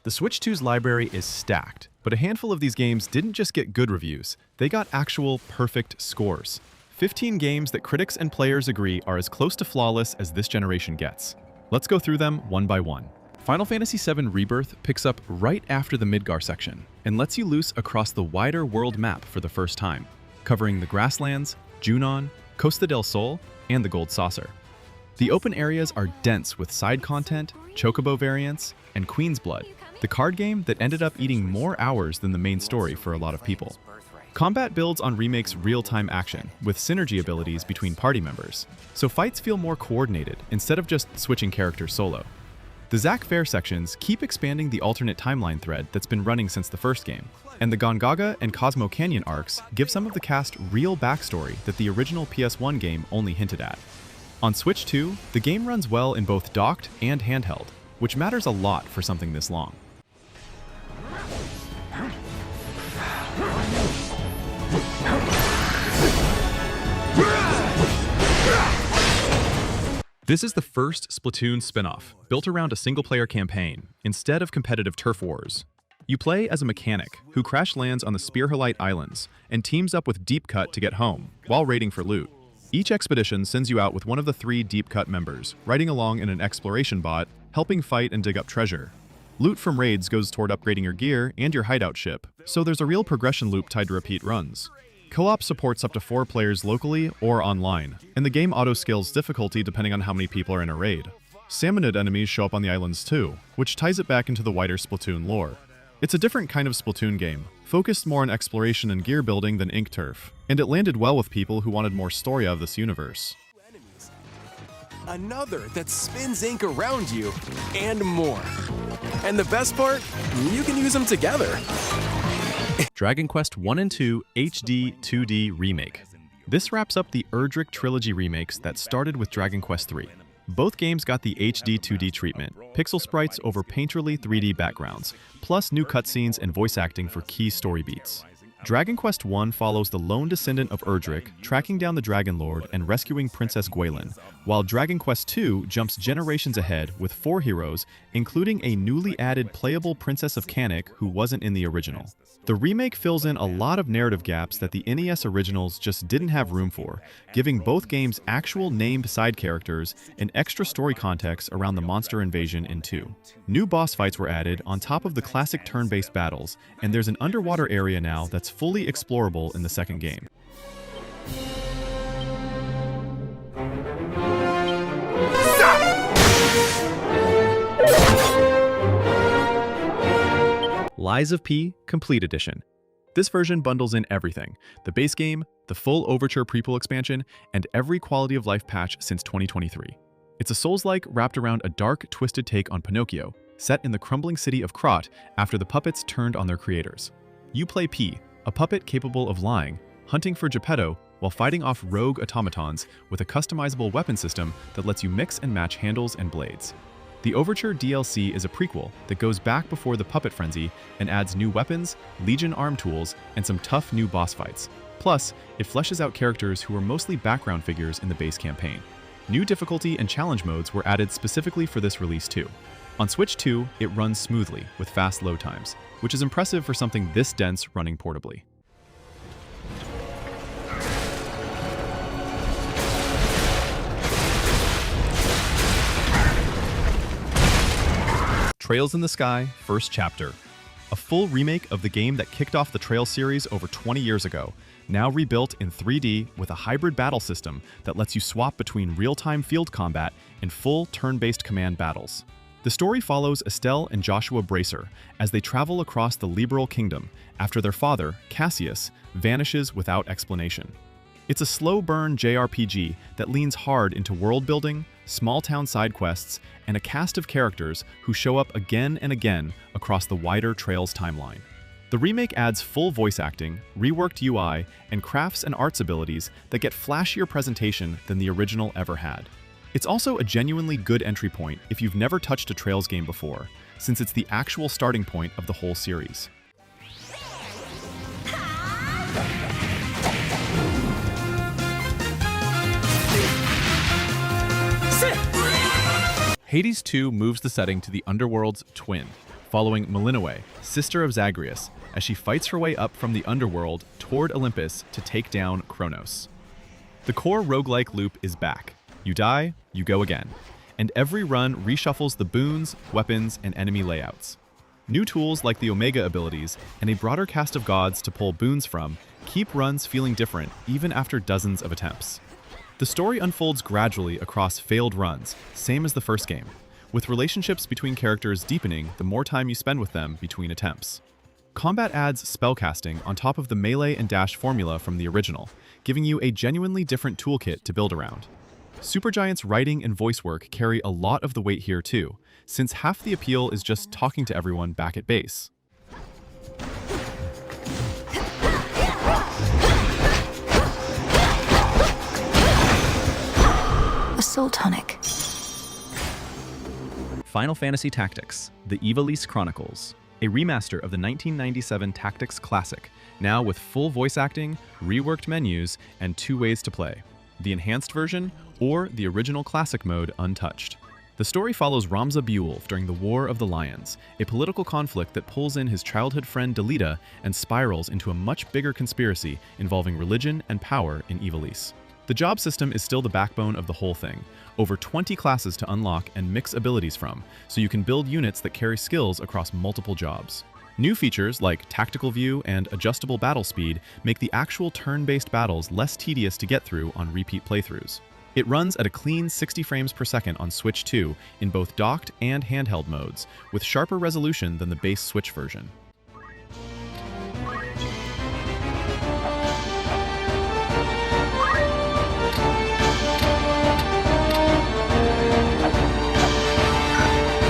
The Switch 2's library is stacked, but a handful of these games didn't just get good reviews, they got actual perfect scores. 15 games that critics and players agree are as close to flawless as this generation gets. Let's go through them one by one. Final Fantasy VII Rebirth picks up right after the Midgar section and lets you loose across the wider world map for the first time, covering the Grasslands, Junon, Costa del Sol, and the Gold Saucer. The open areas are dense with side content, chocobo variants, and Queen's Blood, the card game that ended up eating more hours than the main story for a lot of people. Combat builds on Remake's real-time action, with synergy abilities between party members, so fights feel more coordinated instead of just switching characters solo. The Zack Fair sections keep expanding the alternate timeline thread that's been running since the first game, and the Gongaga and Cosmo Canyon arcs give some of the cast real backstory that the original PS1 game only hinted at. On Switch 2, the game runs well in both docked and handheld, which matters a lot for something this long. This is the first Splatoon spin-off, built around a single-player campaign, instead of competitive turf wars. You play as a mechanic who crash lands on the Spearhalite Islands and teams up with Deep Cut to get home, while raiding for loot. Each expedition sends you out with one of the 3 Deep Cut members, riding along in an exploration bot, helping fight and dig up treasure. Loot from raids goes toward upgrading your gear and your hideout ship, so there's a real progression loop tied to repeat runs. Co-op supports up to 4 players locally or online, and the game auto-scales difficulty depending on how many people are in a raid. Salmonid enemies show up on the islands too, which ties it back into the wider Splatoon lore. It's a different kind of Splatoon game, focused more on exploration and gear building than Ink Turf, and it landed well with people who wanted more story out of this universe. Another that spins ink around you, and more. And the best part? You can use them together. Dragon Quest I and II HD 2D Remake. This wraps up the Erdrick trilogy remakes that started with Dragon Quest III. Both games got the HD 2D treatment, pixel sprites over painterly 3D backgrounds, plus new cutscenes and voice acting for key story beats. Dragon Quest I follows the lone descendant of Erdrick, tracking down the Dragon Lord and rescuing Princess Gwaelin, while Dragon Quest II jumps generations ahead with 4 heroes, including a newly added playable Princess of Kanik who wasn't in the original. The remake fills in a lot of narrative gaps that the NES originals just didn't have room for, giving both games actual named side characters and extra story context around the monster invasion in 2. New boss fights were added on top of the classic turn-based battles, and there's an underwater area now that's fully explorable in the second game. Lies of P Complete Edition. This version bundles in everything: the base game, the full Overture prequel expansion, and every quality of life patch since 2023. It's a Souls-like wrapped around a dark, twisted take on Pinocchio, set in the crumbling city of Krat after the puppets turned on their creators. You play P, a puppet capable of lying, hunting for Geppetto while fighting off rogue automatons with a customizable weapon system that lets you mix and match handles and blades. The Overture DLC is a prequel that goes back before the Puppet Frenzy and adds new weapons, Legion arm tools, and some tough new boss fights. Plus, it fleshes out characters who were mostly background figures in the base campaign. New difficulty and challenge modes were added specifically for this release too. On Switch 2, it runs smoothly with fast load times, which is impressive for something this dense running portably. Trails in the Sky First Chapter. A full remake of the game that kicked off the Trails series over 20 years ago, now rebuilt in 3D with a hybrid battle system that lets you swap between real-time field combat and full turn-based command battles. The story follows Estelle and Joshua Bracer as they travel across the Liberal Kingdom after their father, Cassius, vanishes without explanation. It's a slow-burn JRPG that leans hard into world-building, small-town side quests, and a cast of characters who show up again and again across the wider Trails timeline. The remake adds full voice acting, reworked UI, and crafts and arts abilities that get flashier presentation than the original ever had. It's also a genuinely good entry point if you've never touched a Trails game before, since it's the actual starting point of the whole series. Hades 2 moves the setting to the Underworld's twin, following Malinoe, sister of Zagreus, as she fights her way up from the underworld toward Olympus to take down Kronos. The core roguelike loop is back. You die, you go again. And every run reshuffles the boons, weapons, and enemy layouts. New tools like the Omega abilities and a broader cast of gods to pull boons from keep runs feeling different even after dozens of attempts. The story unfolds gradually across failed runs, same as the first game, with relationships between characters deepening the more time you spend with them between attempts. Combat adds spellcasting on top of the melee and dash formula from the original, giving you a genuinely different toolkit to build around. Supergiant's writing and voice work carry a lot of the weight here too, since half the appeal is just talking to everyone back at base. A soul tonic. Final Fantasy Tactics: The Ivalice Chronicles, a remaster of the 1997 Tactics classic, now with full voice acting, reworked menus, and 2 ways to play: the enhanced version or the original classic mode untouched. The story follows Ramza Beowulf during the War of the Lions, a political conflict that pulls in his childhood friend Delita and spirals into a much bigger conspiracy involving religion and power in Ivalice. The job system is still the backbone of the whole thing. Over 20 classes to unlock and mix abilities from, so you can build units that carry skills across multiple jobs. New features like tactical view and adjustable battle speed make the actual turn-based battles less tedious to get through on repeat playthroughs. It runs at a clean 60 frames per second on Switch 2 in both docked and handheld modes, with sharper resolution than the base Switch version.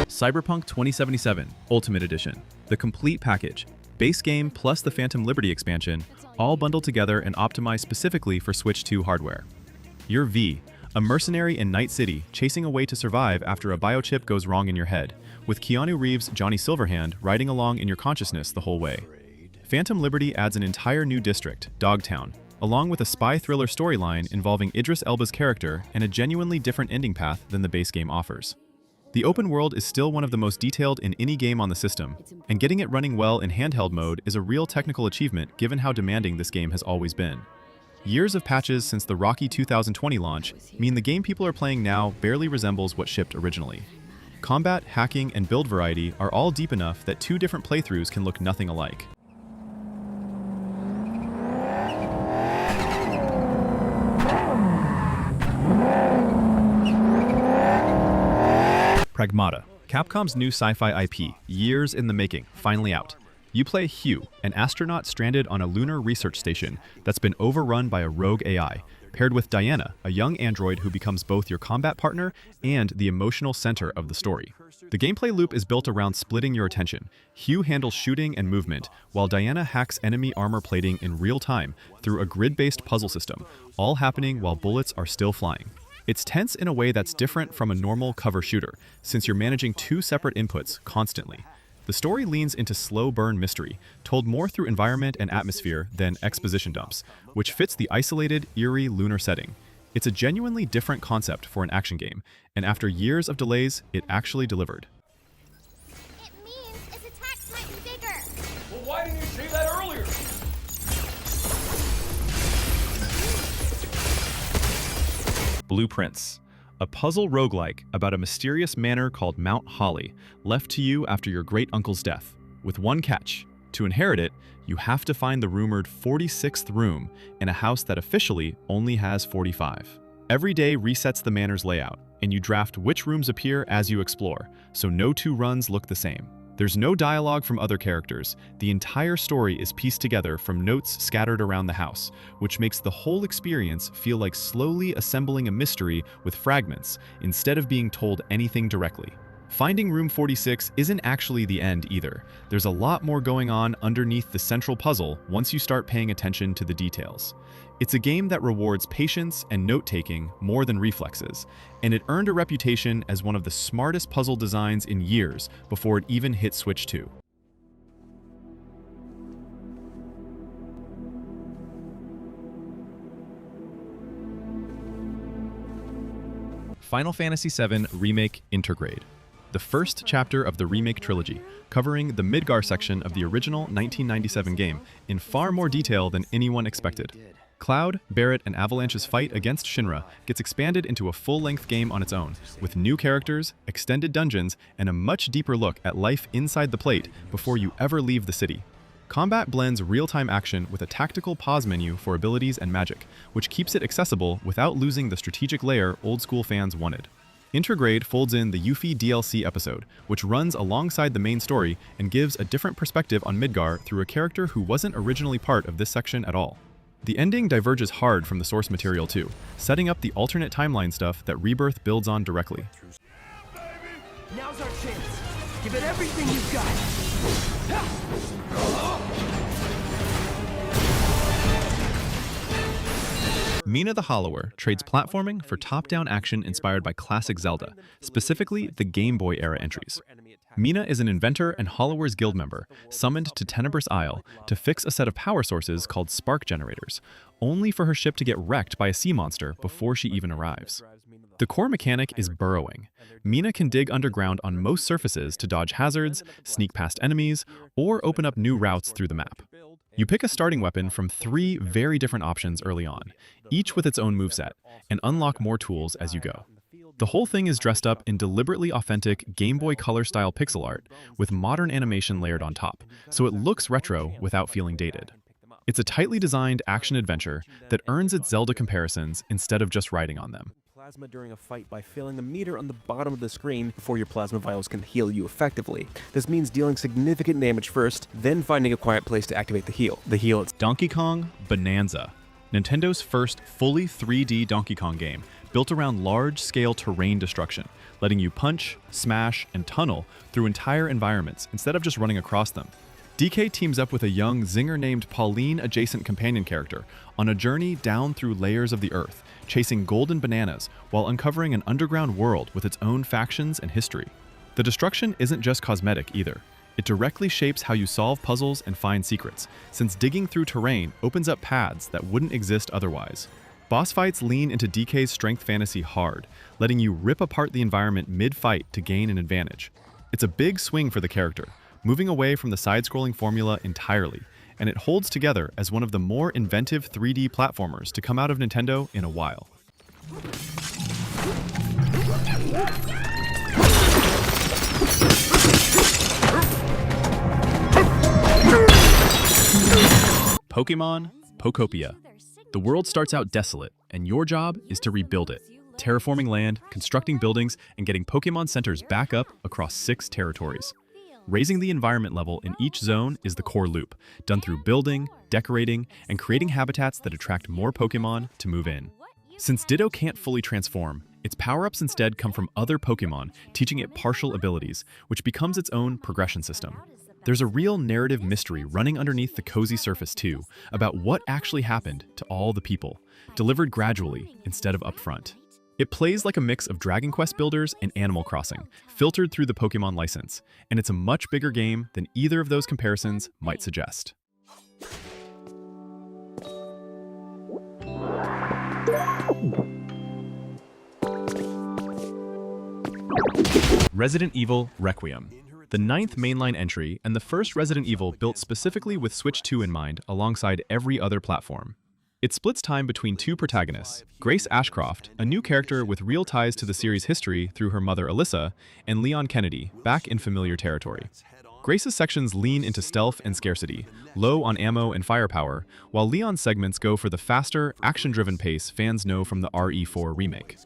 Cyberpunk 2077 Ultimate Edition, the complete package, base game plus the Phantom Liberty expansion, all bundled together and optimized specifically for Switch 2 hardware. You're V, a mercenary in Night City chasing a way to survive after a biochip goes wrong in your head, with Keanu Reeves' Johnny Silverhand riding along in your consciousness the whole way. Phantom Liberty adds an entire new district, Dogtown, along with a spy thriller storyline involving Idris Elba's character and a genuinely different ending path than the base game offers. The open world is still one of the most detailed in any game on the system, and getting it running well in handheld mode is a real technical achievement given how demanding this game has always been. Years of patches since the rocky 2020 launch mean the game people are playing now barely resembles what shipped originally. Combat, hacking, and build variety are all deep enough that 2 different playthroughs can look nothing alike. Pragmata, Capcom's new sci-fi IP, years in the making, finally out. You play Hugh, an astronaut stranded on a lunar research station that's been overrun by a rogue AI, paired with Diana, a young android who becomes both your combat partner and the emotional center of the story. The gameplay loop is built around splitting your attention. Hugh handles shooting and movement, while Diana hacks enemy armor plating in real time through a grid-based puzzle system, all happening while bullets are still flying. It's tense in a way that's different from a normal cover shooter, since you're managing 2 separate inputs constantly. The story leans into slow burn mystery, told more through environment and atmosphere than exposition dumps, which fits the isolated, eerie lunar setting. It's a genuinely different concept for an action game, and after years of delays, it actually delivered. It means its attacks might be bigger. Well, why didn't you say that earlier? Blueprints, a puzzle roguelike about a mysterious manor called Mount Holly, left to you after your great-uncle's death, with one catch. To inherit it, you have to find the rumored 46th room in a house that officially only has 45. Every day resets the manor's layout, and you draft which rooms appear as you explore, so no 2 runs look the same. There's no dialogue from other characters. The entire story is pieced together from notes scattered around the house, which makes the whole experience feel like slowly assembling a mystery with fragments instead of being told anything directly. Finding room 46 isn't actually the end either. There's a lot more going on underneath the central puzzle once you start paying attention to the details. It's a game that rewards patience and note-taking more than reflexes, and it earned a reputation as one of the smartest puzzle designs in years before it even hit Switch 2. Final Fantasy VII Remake Intergrade. the first chapter of the Remake trilogy, covering the Midgar section of the original 1997 game in far more detail than anyone expected. Cloud, Barret, and Avalanche's fight against Shinra gets expanded into a full-length game on its own, with new characters, extended dungeons, and a much deeper look at life inside the plate before you ever leave the city. Combat blends real-time action with a tactical pause menu for abilities and magic, which keeps it accessible without losing the strategic layer old-school fans wanted. Intergrade folds in the Yuffie DLC episode, which runs alongside the main story and gives a different perspective on Midgar through a character who wasn't originally part of this section at all. The ending diverges hard from the source material too, setting up the alternate timeline stuff that Rebirth builds on directly. Now's our chance. Give it everything you've got. Mina the Hollower trades platforming for top-down action inspired by classic Zelda, specifically the Game Boy era entries. Mina is an inventor and Hollower's guild member, summoned to Tenebrous Isle to fix a set of power sources called spark generators, only for her ship to get wrecked by a sea monster before she even arrives. The core mechanic is burrowing. Mina can dig underground on most surfaces to dodge hazards, sneak past enemies, or open up new routes through the map. You pick a starting weapon from 3 very different options early on, each with its own moveset, and unlock more tools as you go. The whole thing is dressed up in deliberately authentic Game Boy Color-style pixel art with modern animation layered on top, so it looks retro without feeling dated. It's a tightly designed action-adventure that earns its Zelda comparisons instead of just riding on them. Plasma during a fight by filling the meter on the bottom of the screen before your plasma vials can heal you effectively. This means dealing significant damage first, then finding a quiet place to activate the heal. It's Donkey Kong Bananza, Nintendo's first fully 3D Donkey Kong game, built around large-scale terrain destruction, letting you punch, smash, and tunnel through entire environments instead of just running across them. DK teams up with a young zinger named Pauline-adjacent companion character on a journey down through layers of the earth, chasing golden bananas while uncovering an underground world with its own factions and history. The destruction isn't just cosmetic either. It directly shapes how you solve puzzles and find secrets, since digging through terrain opens up paths that wouldn't exist otherwise. Boss fights lean into DK's strength fantasy hard, letting you rip apart the environment mid-fight to gain an advantage. It's a big swing for the character, moving away from the side-scrolling formula entirely, and it holds together as one of the more inventive 3D platformers to come out of Nintendo in a while. Pokémon Pokopia. The world starts out desolate, and your job is to rebuild it, terraforming land, constructing buildings, and getting Pokémon centers back up across 6 territories. Raising the environment level in each zone is the core loop, done through building, decorating, and creating habitats that attract more Pokémon to move in. Since Ditto can't fully transform, its power-ups instead come from other Pokémon, teaching it partial abilities, which becomes its own progression system. There's a real narrative mystery running underneath the cozy surface too, about what actually happened to all the people, delivered gradually instead of upfront. It plays like a mix of Dragon Quest Builders and Animal Crossing, filtered through the Pokémon license, and it's a much bigger game than either of those comparisons might suggest. Resident Evil Requiem, the 9th mainline entry and the first Resident Evil built specifically with Switch 2 in mind alongside every other platform. It splits time between 2 protagonists, Grace Ashcroft, a new character with real ties to the series' history through her mother Alyssa, and Leon Kennedy, back in familiar territory. Grace's sections lean into stealth and scarcity, low on ammo and firepower, while Leon's segments go for the faster, action-driven pace fans know from the RE4 remake.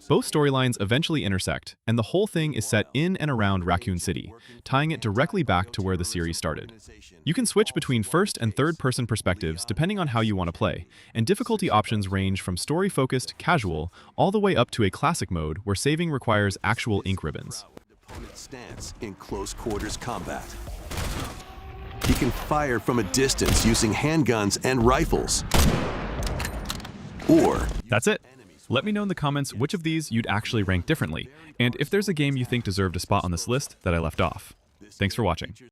Both storylines eventually intersect, and the whole thing is set in and around Raccoon City, tying it directly back to where the series started. You can switch between first and third-person perspectives depending on how you want to play, and difficulty options range from story-focused, casual, all the way up to a classic mode where saving requires actual ink ribbons. Stance in close quarters combat. He can fire from a distance using handguns and rifles. Or that's it. Let me know in the comments which of these you'd actually rank differently, and if there's a game you think deserved a spot on this list that I left off. Thanks for watching.